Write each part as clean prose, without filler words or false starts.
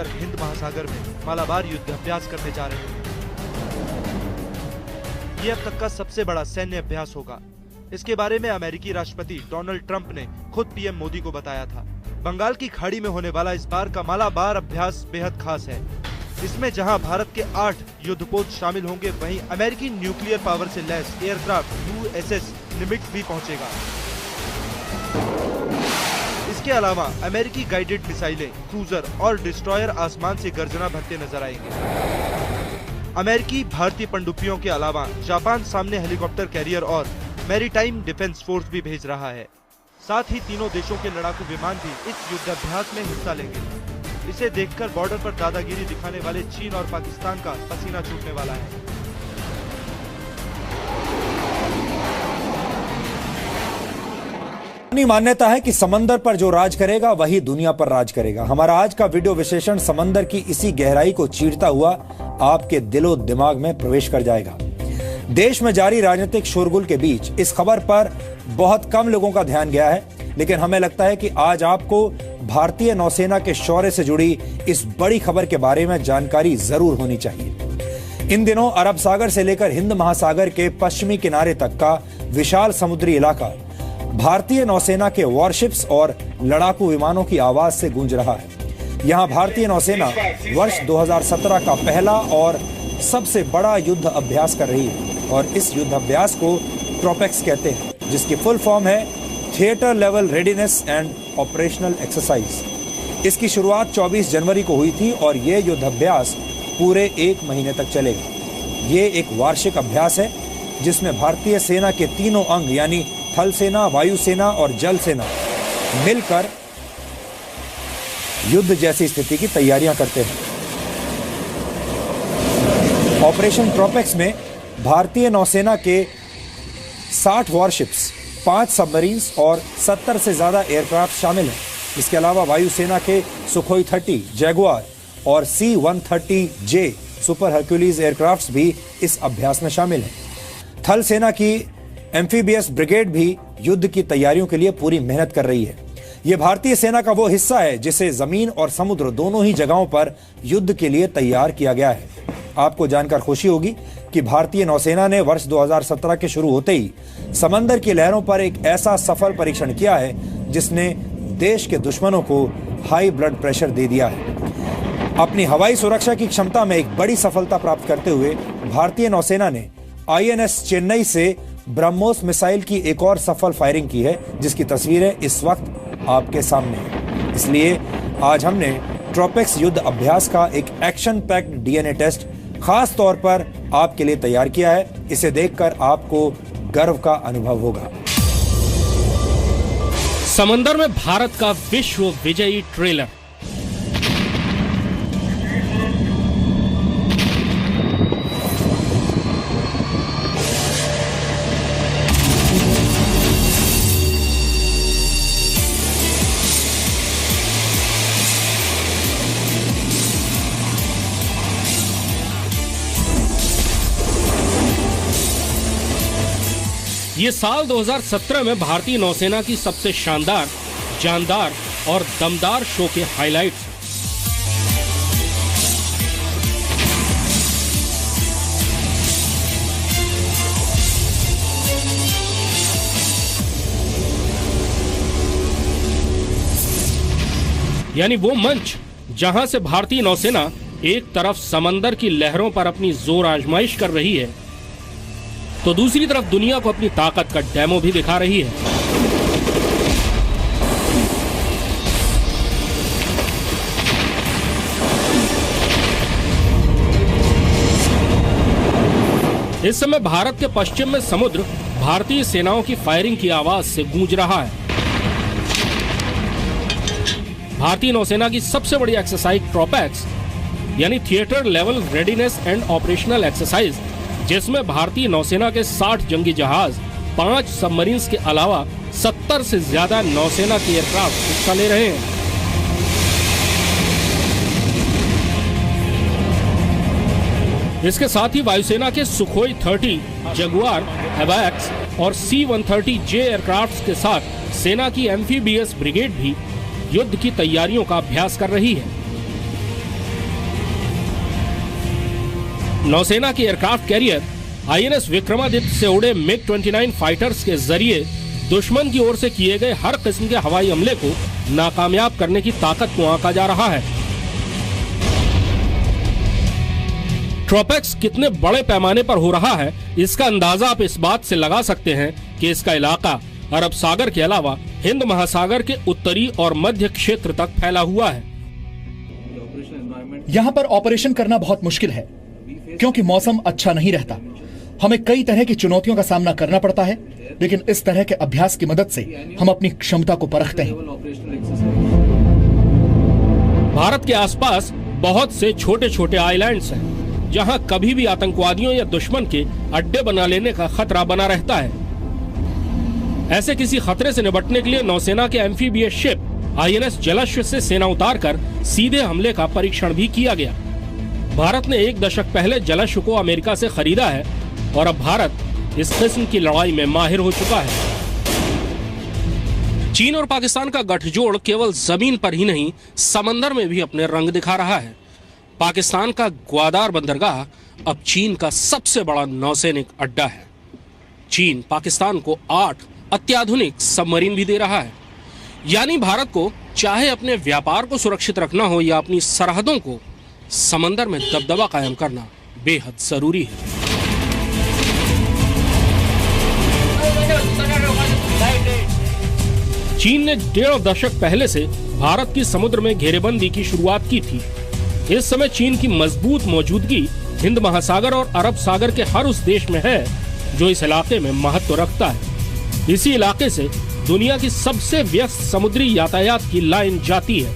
लेकर हिंद महासागर में मालाबार युद्ध अभ्यास करने जा रहे हैं। ये अब तक का सबसे बड़ा सैन्य अभ्यास होगा। इसके बारे में अमेरिकी राष्ट्रपति डोनाल्ड ट्रंप ने खुद पीएम मोदी को बताया था। बंगाल की खाड़ी में होने वाला इस बार का मालाबार अभ्यास बेहद खास है। इसमें जहां भारत के 8 युद्धपोत शामिल होंगे, वहीं अमेरिकी न्यूक्लियर पावर से लैस एयरक्राफ्ट USS निमिट्ज भी पहुंचेगा। इसके अलावा अमेरिकी गाइडेड मिसाइलें, क्रूजर और डिस्ट्रॉयर आसमान से गर्जना भरते नजर आएंगे। अमेरिकी भारतीय पनडुब्बियों के अलावा जापान सामने हेलीकॉप्टर कैरियर और मैरीटाइम डिफेंस फोर्स भी भेज रहा है। साथ ही तीनों देशों के लड़ाकू विमान भी इस युद्धाभ्यास में हिस्सा लेंगे। इसे देखकर बॉर्डर पर दादागिरी दिखाने वाले चीन और पाकिस्तान का पसीना छूटने वाला है। मान्यता है कि समंदर पर जो राज करेगा वही दुनिया पर राज करेगा। हमारा आज का वीडियो विश्लेषण समंदर की इसी गहराई को चीरता हुआ आपके दिलो दिमाग में प्रवेश कर जाएगा। देश में जारी राजनीतिक शोरगुल के बीच इस खबर पर बहुत कम लोगों का ध्यान गया है, लेकिन हमें लगता है कि आज आपको भारतीय नौसेना के शौर्य से जुड़ी इस बड़ी खबर के बारे में जानकारी जरूर होनी चाहिए। इन दिनों अरब सागर से लेकर हिंद महासागर के पश्चिमी किनारे तक का विशाल समुद्री इलाका भारतीय नौसेना के वॉरशिप्स और लड़ाकू विमानों की आवाज से गूंज रहा है। यहां भारतीय नौसेना वर्ष 2017 का पहला और सबसे बड़ा युद्ध अभ्यास कर रही है और इस युद्ध अभ्यास को ट्रोपेक्स कहते हैं, जिसकी फुल फॉर्म है theatre level readiness and operational exercise. इसकी शुरुआत 24 जनवरी को हुई थी और यह युद्ध अभ्यास पूरे 1 महीने तक चलेगा। ये एक वार्षिक अभ्यास है जिसमें भारतीय सेना के तीनों अंग यानी थल सेना, वायुसेना और जल सेना मिलकर युद्ध जैसी स्थिति की तैयारियां करते हैं। ऑपरेशन ट्रोपेक्स में भारतीय नौसेना के 60 वॉरशिप्स, 5 सबमरीन्स और 70 से ज्यादा एयरक्राफ्ट शामिल हैं। इसके अलावा वायुसेना के सुखोई 30, जैगुआर और C-130J सुपर हरक्यूलीज एयरक्राफ्ट्स भी इस अभ्यास में शामिल हैं। थल सेना की एम्फीबियस ब्रिगेड भी युद्ध की तैयारियों के लिए पूरी मेहनत कर रही है। यह भारतीय सेना का वो हिस्सा है जिसे जमीन और समुद्र दोनों ही जगहों पर युद्ध के लिए तैयार किया गया है। आपको जानकर खुशी होगी कि भारतीय नौसेना ने वर्ष 2017 के शुरू होते ही समंदर की लहरों पर एक ऐसा सफल परीक्षण किया है जिसने देश के दुश्मनों को हाई ब्लड प्रेशर दे दिया है। अपनी हवाई सुरक्षा की क्षमता में एक बड़ी सफलता प्राप्त करते हुए भारतीय नौसेना ने INS चेन्नई से ब्रह्मोस मिसाइल की एक और सफल फायरिंग की है, जिसकी तस्वीरें इस वक्त आपके सामने हैं। इसलिए आज हमने ट्रोपेक्स युद्ध अभ्यास का एक एक्शन पैक्ड DNA टेस्ट खास तौर पर आपके लिए तैयार किया है। इसे देखकर आपको गर्व का अनुभव होगा। समंदर में भारत का विश्व विजयी ट्रेलर। ये साल 2017 में भारतीय नौसेना की सबसे शानदार, जानदार और दमदार शो के हाइलाइट्स हैं। यानी वो मंच जहां से भारतीय नौसेना एक तरफ समंदर की लहरों पर अपनी जोर आजमाइश कर रही है, तो दूसरी तरफ दुनिया को अपनी ताकत का डेमो भी दिखा रही है। इस समय भारत के पश्चिम में समुद्र भारतीय सेनाओं की फायरिंग की आवाज से गूंज रहा है। भारतीय नौसेना की सबसे बड़ी एक्सरसाइज ट्रोपेक्स यानी theatre level readiness and operational exercise, जिसमें भारतीय नौसेना के 60 जंगी जहाज, 5 सबमरीन्स के अलावा 70 से ज्यादा नौसेना के एयरक्राफ्ट हिस्सा ले रहे हैं। इसके साथ ही वायुसेना के सुखोई 30, जगुआर, एवैक्स और C-130J एयरक्राफ्ट्स के साथ सेना की एम्फीबियस ब्रिगेड भी युद्ध की तैयारियों का अभ्यास कर रही है। नौसेना के एयरक्राफ्ट कैरियर INS विक्रमादित्य से उड़े MiG-29 फाइटर्स के जरिए दुश्मन की ओर से किए गए हर किस्म के हवाई हमले को नाकामयाब करने की ताकत को आंका जा रहा है। ट्रोपेक्स कितने बड़े पैमाने पर हो रहा है, इसका अंदाजा आप इस बात से लगा सकते हैं कि इसका इलाका अरब सागर के अलावा हिंद महासागर के उत्तरी और मध्य क्षेत्र तक फैला हुआ है। यहाँ पर ऑपरेशन करना बहुत मुश्किल है क्योंकि मौसम अच्छा नहीं रहता। हमें कई तरह की चुनौतियों का सामना करना पड़ता है, लेकिन इस तरह के अभ्यास की मदद से हम अपनी क्षमता को परखते हैं। भारत के आसपास बहुत से छोटे छोटे आइलैंड्स हैं, जहां कभी भी आतंकवादियों या दुश्मन के अड्डे बना लेने का खतरा बना रहता है। ऐसे किसी खतरे से निपटने के लिए नौसेना के एम्फीबियस शिप INS जलाश्व से सेना उतारकर सीधे हमले का परीक्षण भी किया गया। भारत ने 1 दशक पहले जलाश्व को अमेरिका से खरीदा है और अब भारत इस किस्म की लड़ाई में माहिर हो चुका है। चीन और पाकिस्तान का गठजोड़ केवल जमीन पर ही नहीं, समंदर में भी अपने रंग दिखा रहा है। पाकिस्तान का ग्वादार बंदरगाह अब चीन का सबसे बड़ा नौसैनिक अड्डा है। चीन पाकिस्तान को 8 अत्याधुनिक सबमरीन भी दे रहा है। यानी भारत को चाहे अपने व्यापार को सुरक्षित रखना हो या अपनी सरहदों को समंदर में दबदबा कायम करना बेहद जरूरी है। चीन ने 1.5 दशक पहले से भारत की समुद्र में घेरेबंदी की शुरुआत की थी। इस समय चीन की मजबूत मौजूदगी हिंद महासागर और अरब सागर के हर उस देश में है जो इस इलाके में महत्व रखता है। इसी इलाके से दुनिया की सबसे व्यस्त समुद्री यातायात की लाइन जाती है,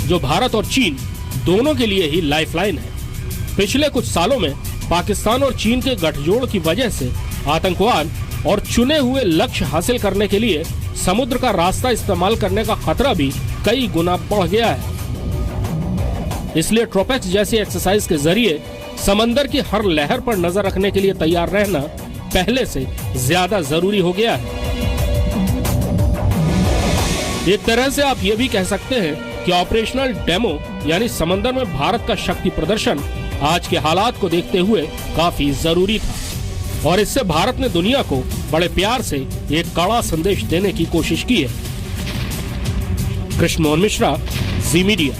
जो भारत और चीन दोनों के लिए ही लाइफलाइन है। पिछले कुछ सालों में पाकिस्तान और चीन के गठजोड़ की वजह से आतंकवाद और चुने हुए लक्ष्य हासिल करने के लिए समुद्र का रास्ता इस्तेमाल करने का खतरा भी कई गुना बढ़ गया है। इसलिए ट्रोपेक्स जैसी एक्सरसाइज के जरिए समंदर की हर लहर पर नजर रखने के लिए तैयार रहना पहले से ज्यादा जरूरी हो गया है। एक तरह से आप ये भी कह सकते हैं कि ऑपरेशनल डेमो यानी समंदर में भारत का शक्ति प्रदर्शन आज के हालात को देखते हुए काफी जरूरी था और इससे भारत ने दुनिया को बड़े प्यार से एक कड़ा संदेश देने की कोशिश की है। कृष्ण मोहन मिश्रा, जी मीडिया।